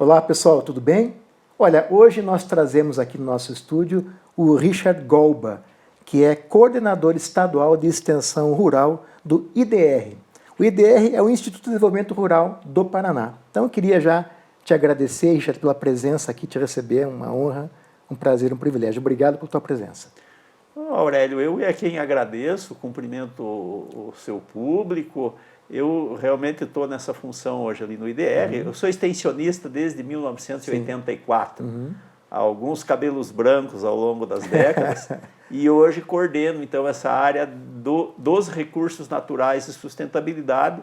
Olá pessoal, tudo bem? Olha, hoje nós trazemos aqui no nosso estúdio o Richard Golba, que é coordenador estadual de extensão rural do IDR. O IDR é o Instituto de Desenvolvimento Rural do Paraná. Então eu queria já te agradecer, Richard, pela presença aqui, te receber, é uma honra, um prazer, um privilégio. Obrigado por tua presença. Aurélio, eu é quem agradeço, cumprimento o seu público. Eu realmente estou nessa função hoje ali no IDR. Eu sou extensionista desde 1984. Alguns cabelos brancos ao longo das décadas. E hoje coordeno, então, essa área dos recursos naturais e sustentabilidade,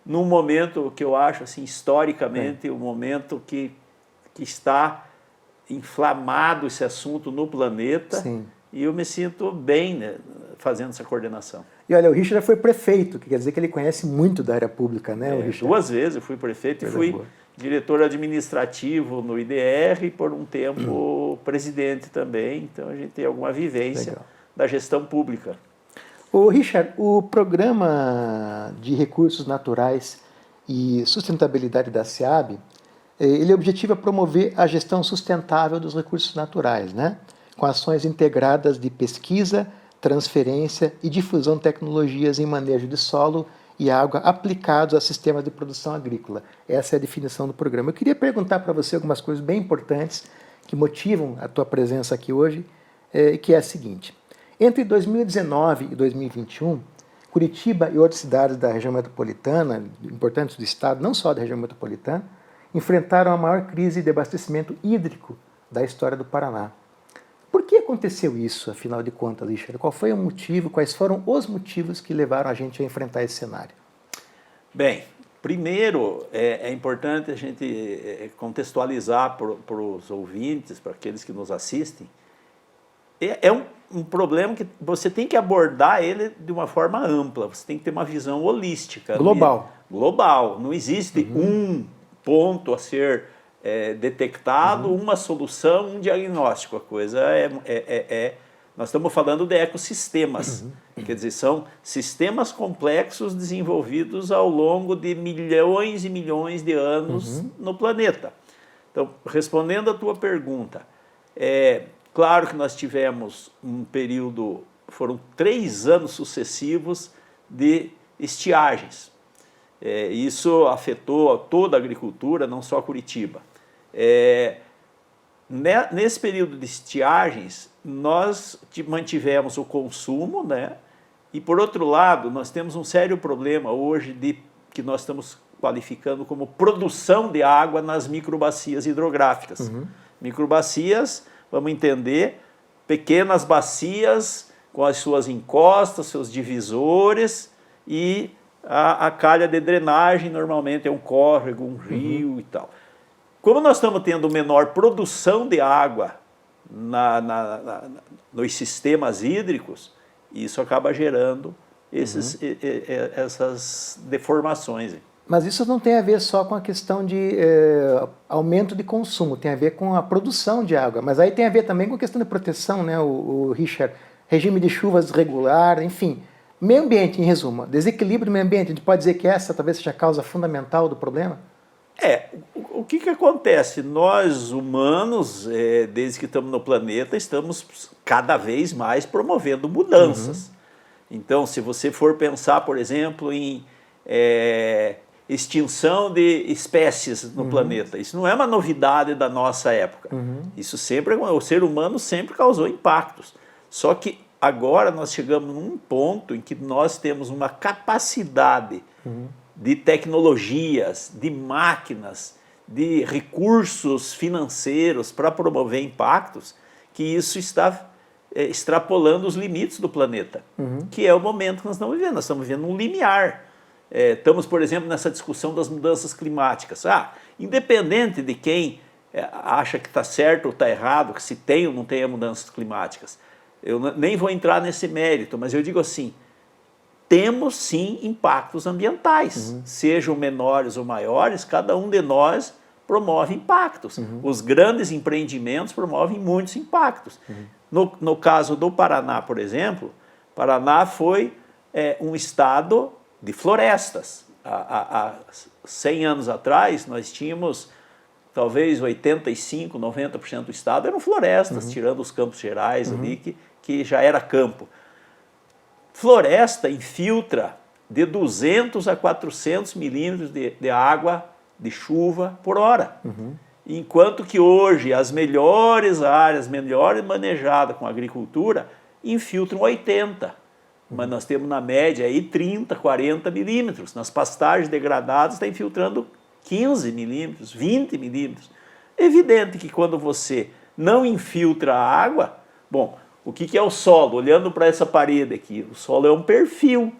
num momento que eu acho, assim, historicamente, um momento que está inflamado esse assunto no planeta. Sim. E eu me sinto bem, né, fazendo essa coordenação. E olha, o Richard já foi prefeito, que quer dizer que ele conhece muito da área pública, né, o Richard? 2 vezes eu fui prefeito e fui diretor administrativo no IDR e por um tempo presidente também. Então a gente tem alguma vivência da gestão pública. Ô Richard, o Programa de Recursos Naturais e Sustentabilidade da SEAB, ele objetiva promover a gestão sustentável dos recursos naturais, né? Com ações integradas de pesquisa, transferência e difusão de tecnologias em manejo de solo e água aplicados a sistemas de produção agrícola. Essa é a definição do programa. Eu queria perguntar para você algumas coisas bem importantes que motivam a tua presença aqui hoje, que é a seguinte. Entre 2019 e 2021, Curitiba e outras cidades da região metropolitana, importantes do estado, não só da região metropolitana, enfrentaram a maior crise de abastecimento hídrico da história do Paraná. Por que aconteceu isso, afinal de contas, Richard? Qual foi o motivo, quais foram os motivos que levaram a gente a enfrentar esse cenário? Bem, primeiro é importante a gente contextualizar para os ouvintes, para aqueles que nos assistem. É um problema que você tem que abordar ele de uma forma ampla, você tem que ter uma visão holística. Global. Global. Não existe um ponto a ser detectado, uma solução, um diagnóstico. A coisa nós estamos falando de ecossistemas, quer dizer, são sistemas complexos desenvolvidos ao longo de milhões e milhões de anos no planeta. Então, respondendo à tua pergunta, claro que nós tivemos um período, foram 3 anos sucessivos de estiagens. Isso afetou toda a agricultura, não só Curitiba. Nesse período de estiagens, nós mantivemos o consumo, né? E, por outro lado, nós temos um sério problema hoje que nós estamos qualificando como produção de água nas microbacias hidrográficas. Microbacias, vamos entender, pequenas bacias com as suas encostas, seus divisores, e a calha de drenagem normalmente é um córrego, um rio e tal. Como nós estamos tendo menor produção de água nos sistemas hídricos, isso acaba gerando essas deformações. Mas isso não tem a ver só com a questão de aumento de consumo, tem a ver com a produção de água. Mas aí tem a ver também com a questão de proteção, né, o Richard? Regime de chuvas regular, enfim. Meio ambiente, em resumo. Desequilíbrio do meio ambiente, a gente pode dizer que essa talvez seja a causa fundamental do problema? O que acontece? Nós, humanos, desde que estamos no planeta, estamos cada vez mais promovendo mudanças. Então, se você for pensar, por exemplo, em extinção de espécies no planeta, isso não é uma novidade da nossa época. Isso sempre, o ser humano sempre causou impactos. Só que agora nós chegamos num ponto em que nós temos uma capacidade de tecnologias, de máquinas, de recursos financeiros para promover impactos, que isso está extrapolando os limites do planeta, que é o momento que nós estamos vivendo. Nós estamos vivendo um limiar. Estamos, por exemplo, nessa discussão das mudanças climáticas. Independente de quem acha que está certo ou está errado, que se tem ou não tem mudanças climáticas, eu nem vou entrar nesse mérito, mas eu digo assim, temos sim impactos ambientais, sejam menores ou maiores, cada um de nós promove impactos. Os grandes empreendimentos promovem muitos impactos. No caso do Paraná, por exemplo, Paraná foi um estado de florestas. Há 100 anos atrás, nós tínhamos talvez 85%, 90% do estado eram florestas, tirando os Campos Gerais ali, que já era campo. Floresta infiltra de 200 a 400 milímetros de água, de chuva, por hora. Enquanto que hoje as melhores áreas, melhores manejadas com a agricultura, infiltram 80. Mas nós temos na média aí 30, 40 milímetros. Nas pastagens degradadas está infiltrando 15 milímetros, 20 milímetros. É evidente que quando você não infiltra a água, bom, o que é o solo? Olhando para essa parede aqui, o solo é um perfil.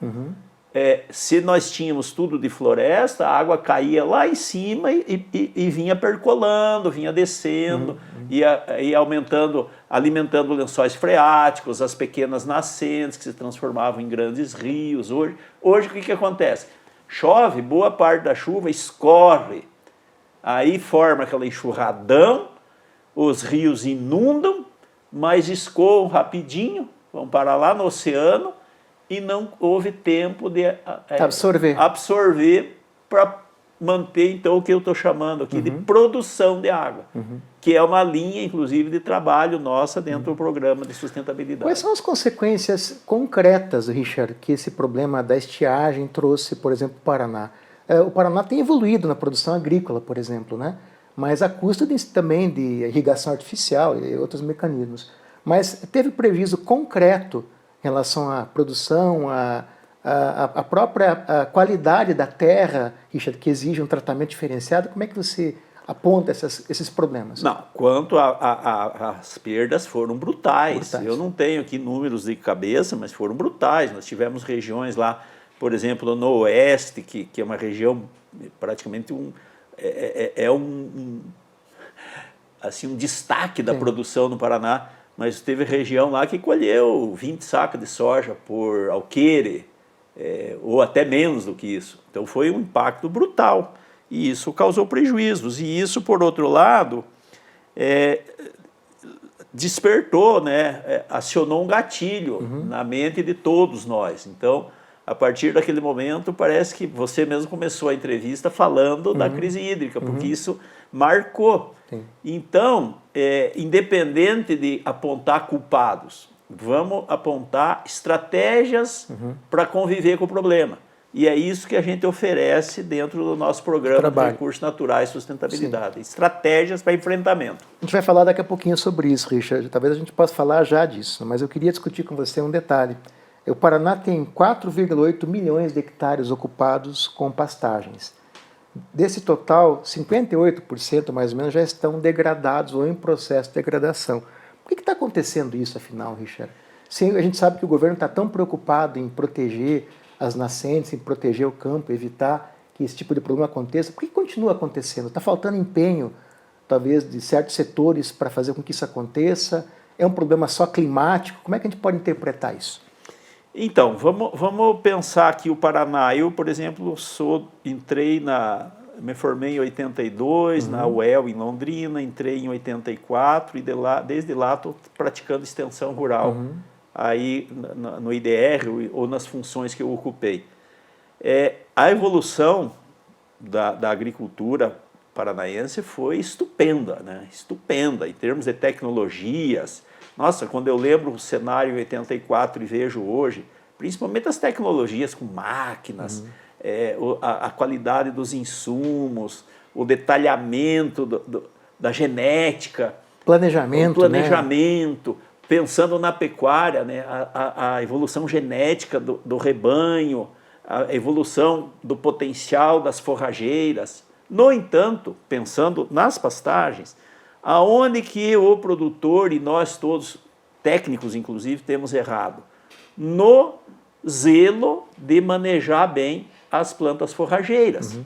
Se nós tínhamos tudo de floresta, a água caía lá em cima e vinha percolando, vinha descendo, ia aumentando, alimentando lençóis freáticos, as pequenas nascentes que se transformavam em grandes rios. Hoje o que acontece? Chove, boa parte da chuva escorre, aí forma aquela enxurradão, os rios inundam, mas escoam rapidinho, vão parar lá no oceano, e não houve tempo de absorver para manter, então, o que eu estou chamando aqui de produção de água, que é uma linha, inclusive, de trabalho nossa dentro do programa de sustentabilidade. Quais são as consequências concretas, Richard, que esse problema da estiagem trouxe, por exemplo, para o Paraná? O Paraná tem evoluído na produção agrícola, por exemplo, né? Mas a custa também de irrigação artificial e outros mecanismos. Mas teve prejuízo concreto em relação à produção, à própria qualidade da terra, Richard, que exige um tratamento diferenciado? Como é que você aponta esses problemas? Não, quanto às perdas, foram brutais. Eu não tenho aqui números de cabeça, mas foram brutais. Nós tivemos regiões lá, por exemplo, no oeste, que é uma região praticamente um destaque da produção no Paraná. Mas teve região lá que colheu 20 sacas de soja por alqueire, ou até menos do que isso. Então foi um impacto brutal e isso causou prejuízos. E isso, por outro lado, despertou, né, acionou um gatilho na mente de todos nós. Então, a partir daquele momento, parece que você mesmo começou a entrevista falando da crise hídrica, porque isso marcou. Sim. Então, independente de apontar culpados, vamos apontar estratégias para conviver com o problema. E é isso que a gente oferece dentro do nosso programa de recursos naturais e sustentabilidade. Sim. Estratégias para enfrentamento. A gente vai falar daqui a pouquinho sobre isso, Richard. Talvez a gente possa falar já disso, mas eu queria discutir com você um detalhe. O Paraná tem 4,8 milhões de hectares ocupados com pastagens. Desse total, 58% mais ou menos já estão degradados ou em processo de degradação. Por que está acontecendo isso, afinal, Richard? Sim, a gente sabe que o governo está tão preocupado em proteger as nascentes, em proteger o campo, evitar que esse tipo de problema aconteça. Por que continua acontecendo? Está faltando empenho, talvez, de certos setores para fazer com que isso aconteça? É um problema só climático? Como é que a gente pode interpretar isso? Então, vamos pensar que o Paraná, eu, por exemplo, me formei em 82, na UEL, em Londrina, entrei em 84 e desde lá estou praticando extensão rural, aí no IDR ou nas funções que eu ocupei. A evolução da agricultura paranaense foi estupenda, né? Estupenda, em termos de tecnologias. Nossa, quando eu lembro o cenário em 84 e vejo hoje, principalmente as tecnologias com máquinas, a qualidade dos insumos, o detalhamento da genética, planejamento, né? Pensando na pecuária, né? A evolução genética do rebanho, a evolução do potencial das forrageiras. No entanto, pensando nas pastagens, aonde que o produtor e nós todos, técnicos inclusive, temos errado? No zelo de manejar bem as plantas forrageiras.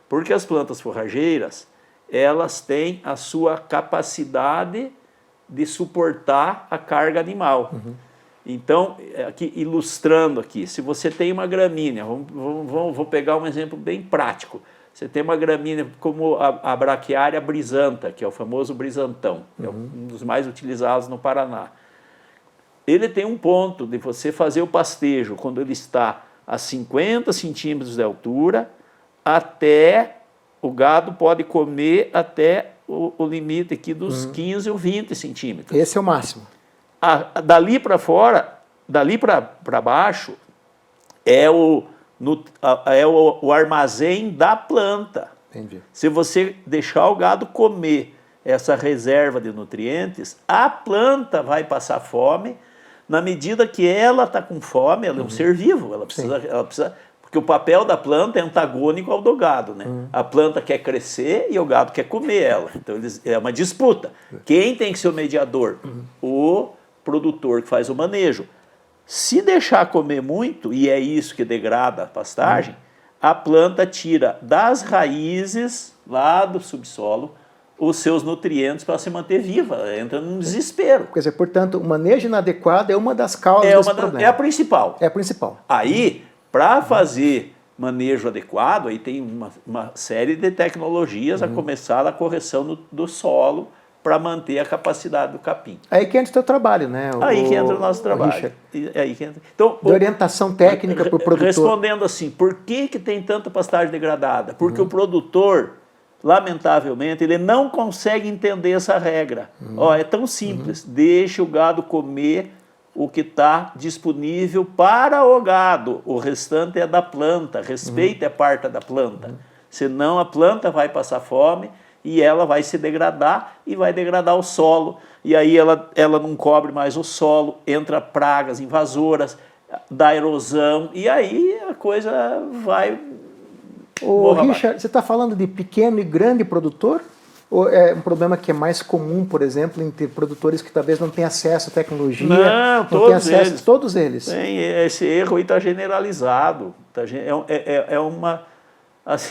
Porque as plantas forrageiras, elas têm a sua capacidade de suportar a carga animal. Então, aqui, ilustrando aqui, se você tem uma gramínea, vou pegar um exemplo bem prático. Você tem uma gramínea como a Braquiária brisanta, que é o famoso brisantão, é um dos mais utilizados no Paraná. Ele tem um ponto de você fazer o pastejo quando ele está a 50 centímetros de altura, até o gado pode comer até o limite aqui dos 15 ou 20 centímetros. Esse é o máximo. Dali para fora, dali para baixo, é o armazém da planta. Entendi. Se você deixar o gado comer essa reserva de nutrientes, a planta vai passar fome. Na medida que ela está com fome, ela é um ser vivo, ela precisa, porque o papel da planta é antagônico ao do gado, né? A planta quer crescer e o gado quer comer ela. Então é uma disputa. Quem tem que ser o mediador? O produtor que faz o manejo. Se deixar comer muito, e é isso que degrada a pastagem, a planta tira das raízes, lá do subsolo, os seus nutrientes para se manter viva, ela entra num desespero. Quer dizer, portanto, o manejo inadequado é uma das causas desse problema. É a principal. É a principal. Aí, para fazer manejo adequado, aí tem uma série de tecnologias, a começar a correção do solo para manter a capacidade do capim. Aí que entra o teu trabalho, né? Aí que entra o nosso trabalho. Aí que entra. Então, de orientação técnica para o produtor. Respondendo assim, por que tem tanta pastagem degradada? Porque o produtor, lamentavelmente, ele não consegue entender essa regra. É tão simples, deixa o gado comer o que está disponível para o gado, o restante é da planta, respeite a parte da planta, senão a planta vai passar fome e ela vai se degradar e vai degradar o solo, e aí ela não cobre mais o solo, entra pragas invasoras, dá erosão, e aí a coisa vai... Richard, você está falando de pequeno e grande produtor? Ou é um problema que é mais comum, por exemplo, em ter produtores que talvez não tenham acesso à tecnologia? Não, todos eles. Todos eles. Esse erro aí está generalizado.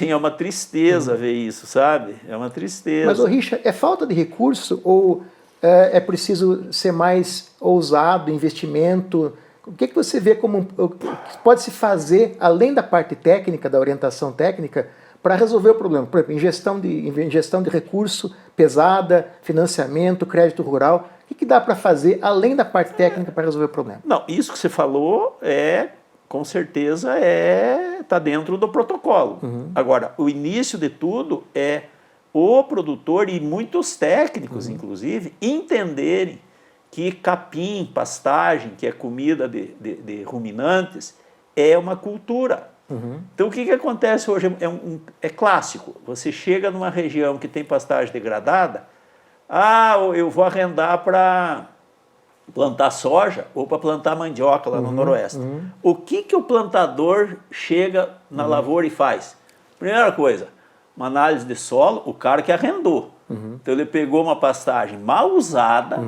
É uma tristeza ver isso, sabe? É uma tristeza. Mas, Richard, é falta de recurso ou é preciso ser mais ousado, investimento? O que você vê como pode se fazer, além da parte técnica, da orientação técnica, para resolver o problema? Por exemplo, ingestão de recurso pesada, financiamento, crédito rural. O que dá para fazer, além da parte técnica, para resolver o problema? Não, isso que você falou com certeza, está dentro do protocolo. Agora, o início de tudo é o produtor e muitos técnicos, inclusive, entenderem que capim, pastagem, que é comida de ruminantes, é uma cultura. Então, o que acontece hoje é clássico. Você chega numa região que tem pastagem degradada, eu vou arrendar para plantar soja ou para plantar mandioca lá no Noroeste. O que o plantador chega na lavoura e faz? Primeira coisa, uma análise de solo, o cara que arrendou. Então, ele pegou uma pastagem mal usada,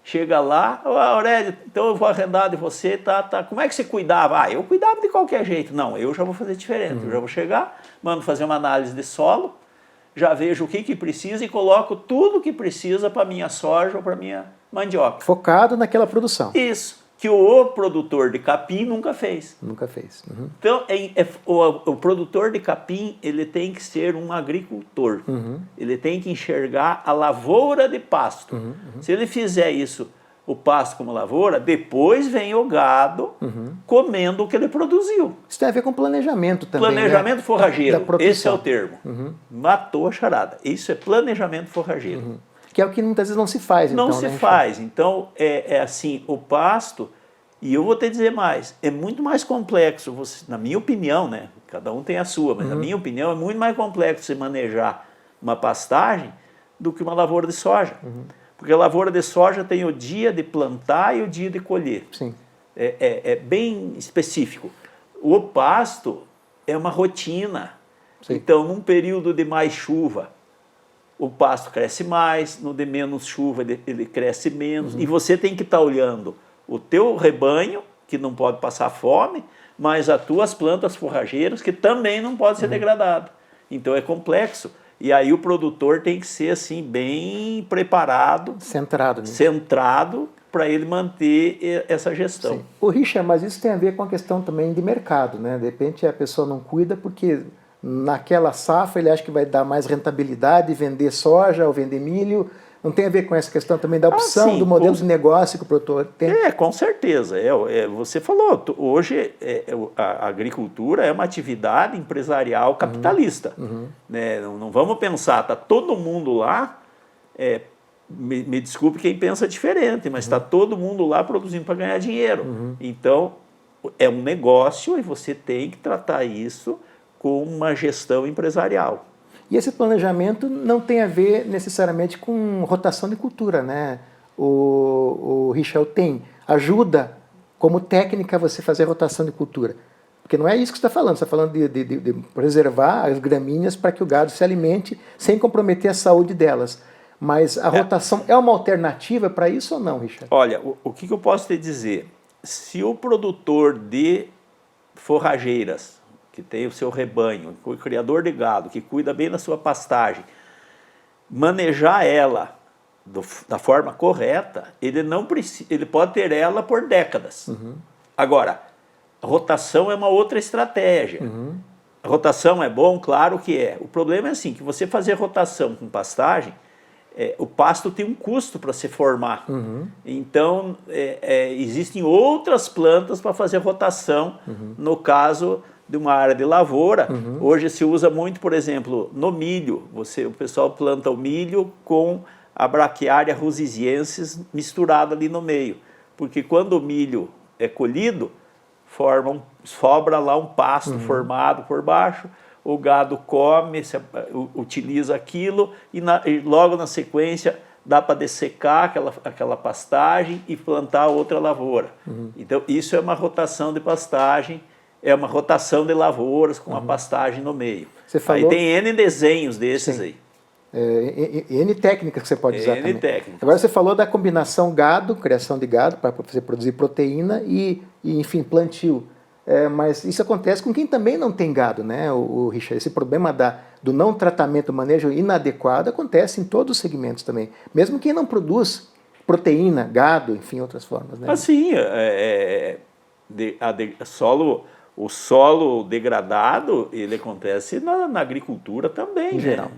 chega lá, Aurélio, então eu vou arrendar de você, tá. Como é que você cuidava? Eu cuidava de qualquer jeito. Não, eu já vou fazer diferente. Eu já vou chegar, mando fazer uma análise de solo, já vejo o que precisa e coloco tudo que precisa para minha soja ou para minha mandioca. Focado naquela produção. Isso, que o produtor de capim nunca fez. Nunca fez. Então, o produtor de capim, ele tem que ser um agricultor. Ele tem que enxergar a lavoura de pasto. Se ele fizer isso, o pasto como lavoura, depois vem o gado comendo o que ele produziu. Isso tem a ver com planejamento também. Planejamento, né? Forrageiro, esse é o produção. termo. Matou a charada. Isso é planejamento forrageiro. Que é o que muitas vezes não se faz. Não se faz. Então, é assim, o pasto, e eu vou te dizer mais, é muito mais complexo, na minha opinião, né? Cada um tem a sua, mas na minha opinião é muito mais complexo você manejar uma pastagem do que uma lavoura de soja. Porque a lavoura de soja tem o dia de plantar e o dia de colher. Sim. É bem específico. O pasto é uma rotina. Sim. Então, num período de mais chuva, o pasto cresce mais, no de menos chuva ele cresce menos, e você tem que estar olhando o teu rebanho, que não pode passar fome, mas as tuas plantas forrageiras, que também não podem ser degradadas. Então é complexo. E aí o produtor tem que ser assim, bem preparado, centrado para ele manter essa gestão. Sim. Richard, mas isso tem a ver com a questão também de mercado, né? De repente a pessoa não cuida porque naquela safra ele acha que vai dar mais rentabilidade vender soja ou vender milho. Não tem a ver com essa questão também da opção, sim, do modelo de negócio que o produtor tem? Com certeza. Você falou, hoje a agricultura é uma atividade empresarial capitalista. Né? Não vamos pensar, está todo mundo lá me desculpe quem pensa diferente, mas está todo mundo lá produzindo para ganhar dinheiro. Então, é um negócio e você tem que tratar isso com uma gestão empresarial. E esse planejamento não tem a ver necessariamente com rotação de cultura, né? O Richel ajuda como técnica você fazer rotação de cultura. Porque não é isso que você está falando, você está falando de preservar as gramíneas para que o gado se alimente sem comprometer a saúde delas. Mas a rotação é uma alternativa para isso ou não, Richel? Olha, o que eu posso te dizer? Se o produtor de forrageiras, que tem o seu rebanho, o criador de gado, que cuida bem da sua pastagem, manejar ela da forma correta, ele pode ter ela por décadas. Agora, a rotação é uma outra estratégia. A rotação é bom? Claro que é. O problema é assim, que você fazer rotação com pastagem, o pasto tem um custo para se formar. Então, existem outras plantas para fazer rotação, no caso de uma área de lavoura. Hoje se usa muito, por exemplo, no milho. O pessoal planta o milho com a Braquiária rusiziensis misturada ali no meio. Porque quando o milho é colhido, sobra lá um pasto formado por baixo, o gado come, utiliza aquilo e logo na sequência dá para dessecar aquela pastagem e plantar outra lavoura. Então isso é uma rotação de pastagem, é uma rotação de lavouras com a pastagem no meio. Aí tem N desenhos desses aí. N técnicas que você pode usar também. Técnicas. Agora você falou da combinação gado, criação de gado para você produzir proteína e enfim, plantio. Mas isso acontece com quem também não tem gado, né, o Richard? Esse problema do não tratamento, manejo inadequado acontece em todos os segmentos também. Mesmo quem não produz proteína, gado, enfim, outras formas. Né? Assim, o solo degradado, ele acontece na agricultura também, em geral.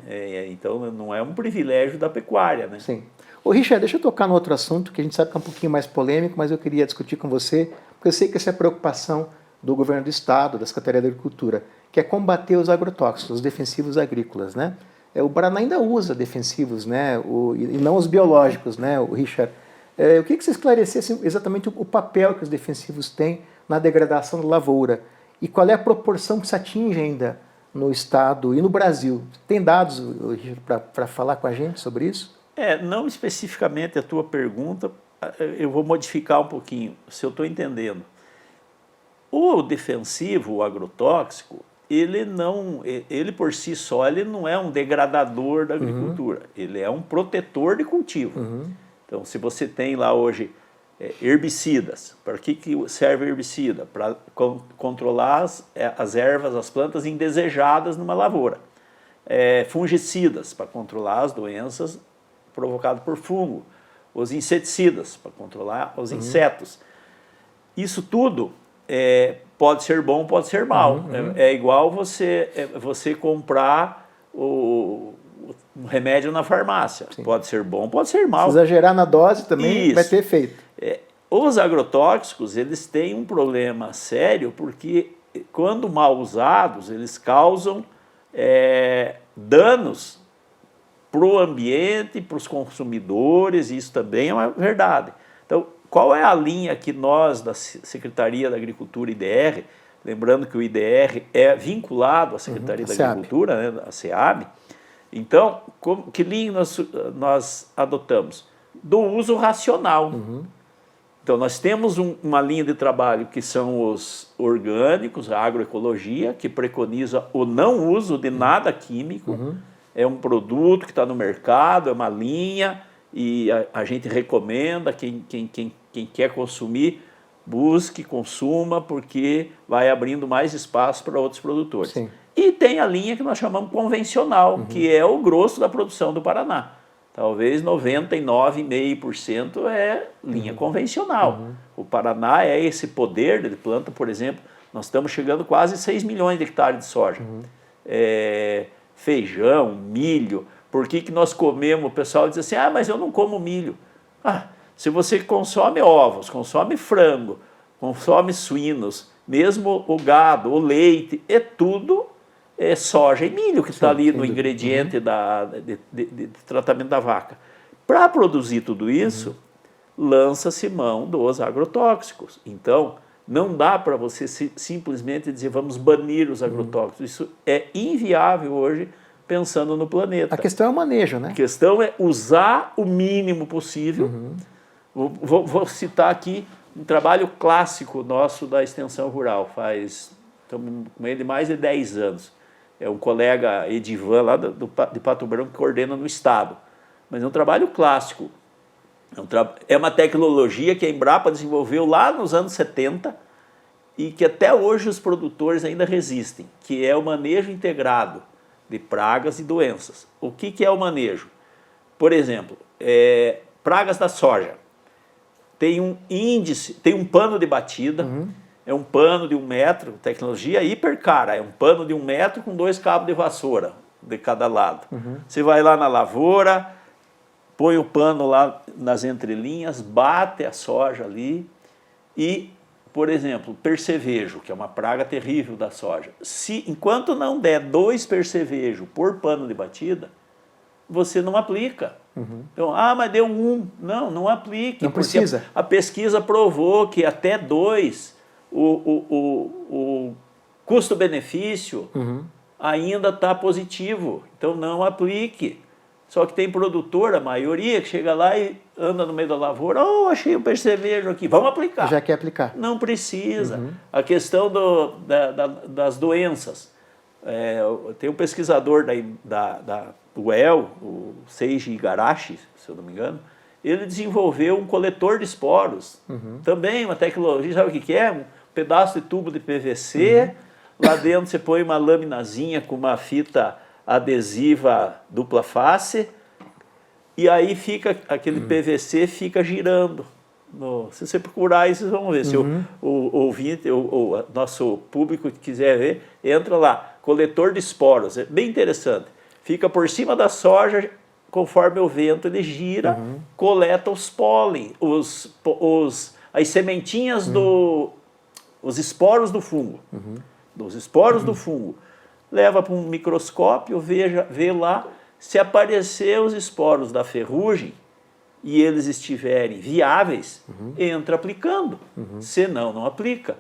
Então não é um privilégio da pecuária, né? Sim. Ô Richard, deixa eu tocar no outro assunto que a gente sabe que é um pouquinho mais polêmico, mas eu queria discutir com você, porque eu sei que essa é a preocupação do governo do estado, da Secretaria da Agricultura, que é combater os agrotóxicos, os defensivos agrícolas, né? O Paraná ainda usa defensivos, né? E não os biológicos, né, o Richard? Eu queria que você esclarecesse exatamente o papel que os defensivos têm na degradação da lavoura e qual é a proporção que se atinge ainda no estado e no Brasil. Tem dados, Richard, para falar com a gente sobre isso? Não especificamente a tua pergunta, eu vou modificar um pouquinho, se eu estou entendendo. O defensivo, o agrotóxico, ele por si só ele não é um degradador da agricultura, ele é um protetor de cultivo. Então, se você tem lá hoje herbicidas, para que serve herbicida? Para controlar as ervas, as plantas indesejadas numa lavoura. Fungicidas, para controlar as doenças provocadas por fungo. Os inseticidas, para controlar os insetos. Isso tudo pode ser bom, pode ser mal. É igual você comprar um remédio na farmácia. Sim. Pode ser bom, pode ser mal. Se exagerar na dose também vai ter efeito. Os agrotóxicos, eles têm um problema sério porque quando mal usados, eles causam danos para o ambiente, para os consumidores, e isso também é uma verdade. Então, qual é a linha que nós, da Secretaria da Agricultura IDR, lembrando que o IDR é vinculado à Secretaria da Agricultura, né, a SEAB, então, que linha nós adotamos? Do uso racional. Então, nós temos uma linha de trabalho que são os orgânicos, a agroecologia, que preconiza o não uso de nada químico. É um produto que está no mercado, é uma linha, e a gente recomenda, quem quer consumir, busque, consuma, porque vai abrindo mais espaço para outros produtores. Sim. E tem a linha que nós chamamos convencional, que é o grosso da produção do Paraná. Talvez 99,5% é linha convencional. O Paraná é esse poder de planta, por exemplo, nós estamos chegando quase 6 milhões de hectares de soja. Feijão, milho. Por que nós comemos? O pessoal diz assim, mas eu não como milho. Se você consome ovos, consome frango, consome suínos, mesmo o gado, o leite, é tudo é soja e milho que está ali no dúvida. ingrediente de tratamento da vaca. Para produzir tudo isso, lança-se mão dos agrotóxicos. Então, não dá para você simplesmente dizer vamos banir os agrotóxicos. Isso é inviável hoje, pensando no planeta. A questão é o manejo, né? A questão é usar o mínimo possível. Vou citar aqui um trabalho clássico nosso da extensão rural, estamos com ele mais de 10 anos. É um colega Edivan, lá de Pato Branco, que coordena no estado. Mas é um trabalho clássico. É uma tecnologia que a Embrapa desenvolveu lá nos anos 70 e que até hoje os produtores ainda resistem, que é o manejo integrado de pragas e doenças. O que é o manejo? Por exemplo, pragas da soja. Tem um índice, tem um pano de batida, é um pano de 1 metro, tecnologia hiper cara, é um pano de 1 metro com 2 cabos de vassoura de cada lado. Você vai lá na lavoura, põe o pano lá nas entrelinhas, bate a soja ali e, por exemplo, percevejo, que é uma praga terrível da soja. Enquanto não der 2 percevejos por pano de batida, você não aplica. Então, mas deu 1. Não aplique. Não precisa. A pesquisa provou que até 2, o custo-benefício ainda está positivo. Então, não aplique. Só que tem produtor, a maioria, que chega lá e anda no meio da lavoura, achei um percevejo aqui, vamos aplicar. Já quer aplicar. Não precisa. A questão das doenças. Tem um pesquisador da UEL, o Seiji Igarashi, se eu não me engano, ele desenvolveu um coletor de esporos. Também uma tecnologia, sabe o que é? Um pedaço de tubo de PVC, lá dentro você põe uma laminazinha com uma fita adesiva dupla face, e aí fica aquele PVC fica girando. Se você procurar aí, vocês vão ver. Se o ouvinte, o nosso público quiser ver, entra lá, coletor de esporos, é bem interessante. Fica por cima da soja, conforme o vento ele gira, coleta os pólen, as sementinhas os esporos do fungo. Dos esporos do fungo. Leva para um microscópio, vê lá, se aparecer os esporos da ferrugem e eles estiverem viáveis, entra aplicando. Senão, não aplica.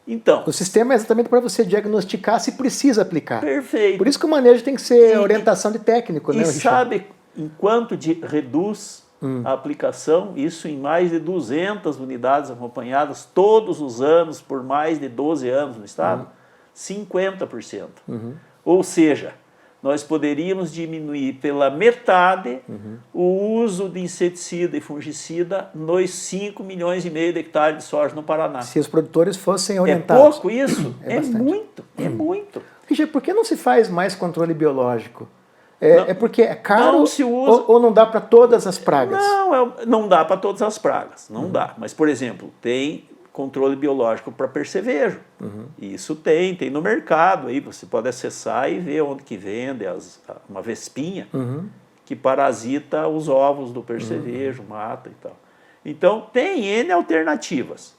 Então, o sistema é exatamente para você diagnosticar se precisa aplicar. Perfeito. Por isso que o manejo tem que ser orientação de técnico, né, Richard? E sabe enquanto reduz a aplicação? Isso em mais de 200 unidades acompanhadas todos os anos por mais de 12 anos no estado? 50%. Ou seja, nós poderíamos diminuir pela metade o uso de inseticida e fungicida nos 5,5 milhões de hectares de soja no Paraná. Se os produtores fossem orientados. É pouco isso? É muito, é muito. Richard, por que não se faz mais controle biológico? É porque é caro não se usa. ou não dá para todas as pragas? Não dá para todas as pragas, não dá. Mas, por exemplo, tem controle biológico para percevejo. Isso tem no mercado. Aí você pode acessar e ver onde que vende uma vespinha que parasita os ovos do percevejo, mata e tal. Então, tem N alternativas.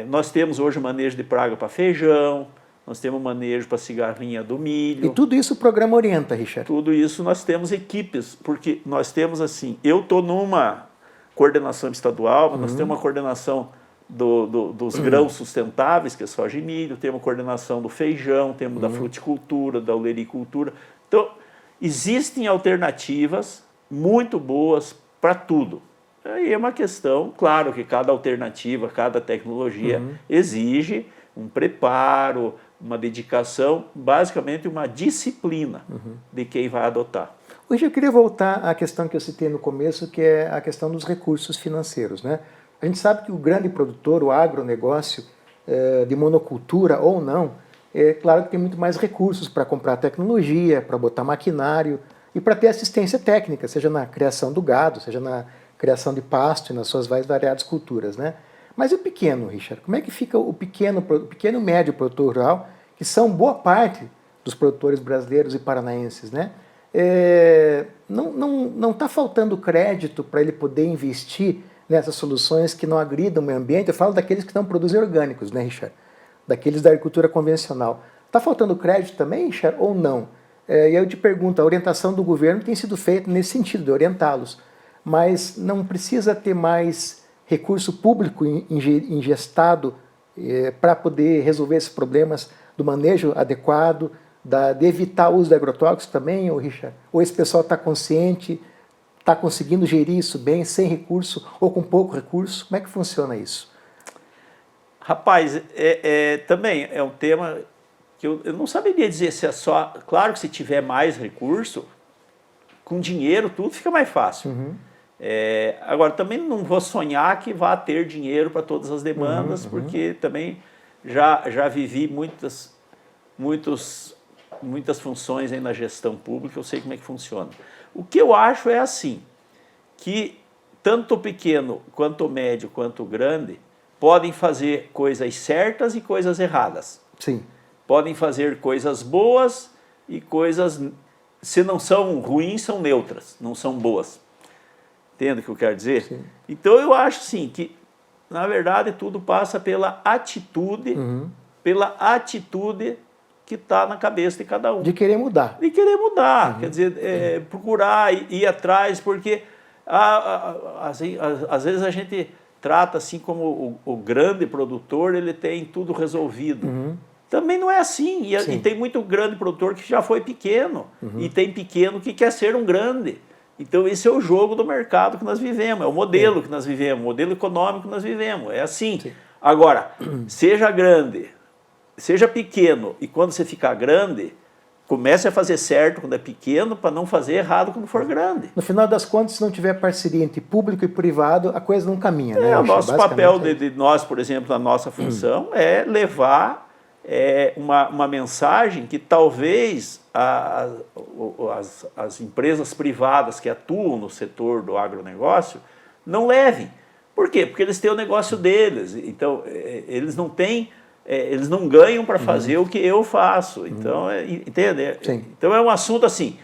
Nós temos hoje manejo de praga para feijão, nós temos manejo para cigarrinha do milho. E tudo isso o programa orienta, Richard? Tudo isso nós temos equipes, porque nós temos assim, eu estou numa coordenação estadual, nós temos uma coordenação dos grãos sustentáveis, que é soja e milho, temos a coordenação do feijão, temos da fruticultura, da olericultura. Então, existem alternativas muito boas para tudo. Aí é uma questão, claro que cada alternativa, cada tecnologia exige um preparo, uma dedicação, basicamente uma disciplina de quem vai adotar. Hoje eu queria voltar à questão que eu citei no começo, que é a questão dos recursos financeiros, né? A gente sabe que o grande produtor, o agronegócio, de monocultura ou não, é claro que tem muito mais recursos para comprar tecnologia, para botar maquinário e para ter assistência técnica, seja na criação do gado, seja na criação de pasto e nas suas mais variadas culturas, né? Mas e o pequeno, Richard? Como é que fica o pequeno médio produtor rural, que são boa parte dos produtores brasileiros e paranaenses, né? Não está faltando crédito para ele poder investir nessas soluções que não agridam o meio ambiente? Eu falo daqueles que não produzem orgânicos, né, Richard? Daqueles da agricultura convencional. Está faltando crédito também, Richard, ou não? E aí eu te pergunto, a orientação do governo tem sido feita nesse sentido, de orientá-los, mas não precisa ter mais recurso público ingestado para poder resolver esses problemas do manejo adequado, de evitar o uso de agrotóxicos também, ou Richard? Ou esse pessoal está consciente, está conseguindo gerir isso bem, sem recurso ou com pouco recurso? Como é que funciona isso? Rapaz, também é um tema que eu não saberia dizer se é só... Claro que se tiver mais recurso, com dinheiro tudo fica mais fácil. Uhum. Agora, também não vou sonhar que vá ter dinheiro para todas as demandas, porque também já vivi muitas funções aí na gestão pública, eu sei como é que funciona. O que eu acho é assim, que tanto o pequeno, quanto o médio, quanto o grande, podem fazer coisas certas e coisas erradas. Sim. Podem fazer coisas boas e coisas, se não são ruins, são neutras, não são boas. Entende o que eu quero dizer? Sim. Então eu acho sim que, na verdade, tudo passa pela atitude que está na cabeça de cada um. De querer mudar. De querer mudar, quer dizer, procurar ir atrás, porque às vezes a gente trata assim como o grande produtor, ele tem tudo resolvido. Também não é assim, e tem muito grande produtor que já foi pequeno, e tem pequeno que quer ser um grande. Então esse é o jogo do mercado que nós vivemos, é o modelo que nós vivemos, o modelo econômico que nós vivemos, é assim. Sim. Agora, seja grande, seja pequeno, e quando você ficar grande, comece a fazer certo quando é pequeno, para não fazer errado quando for grande. No final das contas, se não tiver parceria entre público e privado, a coisa não caminha, né? O nosso papel de nós, por exemplo, na nossa função, é levar uma mensagem que talvez as empresas privadas que atuam no setor do agronegócio não levem. Por quê? Porque eles têm o negócio deles, então eles não têm... eles não ganham para fazer o que eu faço, então, entende? Sim. Então é um assunto assim,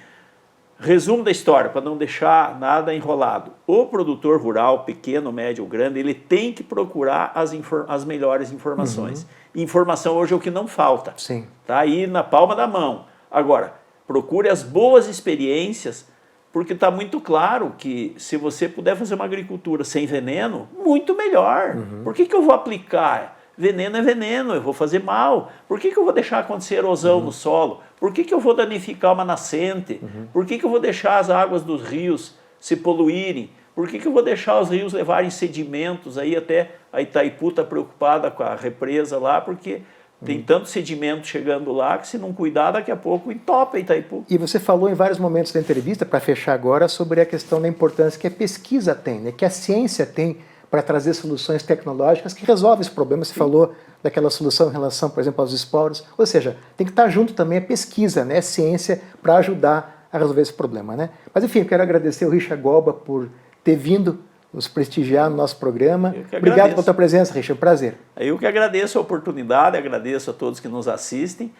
resumo da história, para não deixar nada enrolado. O produtor rural, pequeno, médio ou grande, ele tem que procurar as melhores informações. Informação hoje é o que não falta, está aí na palma da mão. Agora, procure as boas experiências, porque está muito claro que se você puder fazer uma agricultura sem veneno, muito melhor. Por que eu vou aplicar? Veneno é veneno, eu vou fazer mal. Por que eu vou deixar acontecer erosão no solo? Por que eu vou danificar uma nascente? Por que eu vou deixar as águas dos rios se poluírem? Por que eu vou deixar os rios levarem sedimentos? Aí até a Itaipu está preocupada com a represa lá, porque tem tanto sedimento chegando lá que se não cuidar, daqui a pouco entope a Itaipu. E você falou em vários momentos da entrevista, para fechar agora, sobre a questão da importância que a pesquisa tem, né? Que a ciência tem para trazer soluções tecnológicas que resolvem esse problema. Você falou daquela solução em relação, por exemplo, aos esporos. Ou seja, tem que estar junto também a pesquisa, né? A ciência para ajudar a resolver esse problema, né? Mas enfim, eu quero agradecer o Richard Golba por ter vindo nos prestigiar no nosso programa. Obrigado pela tua presença, Richard. Prazer. Eu que agradeço a oportunidade, agradeço a todos que nos assistem.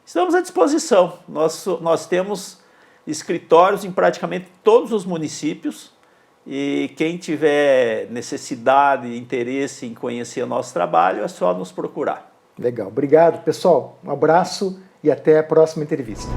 Estamos à disposição. Nós temos escritórios em praticamente todos os municípios, e quem tiver necessidade e interesse em conhecer o nosso trabalho, é só nos procurar. Legal. Obrigado, pessoal. Um abraço e até a próxima entrevista.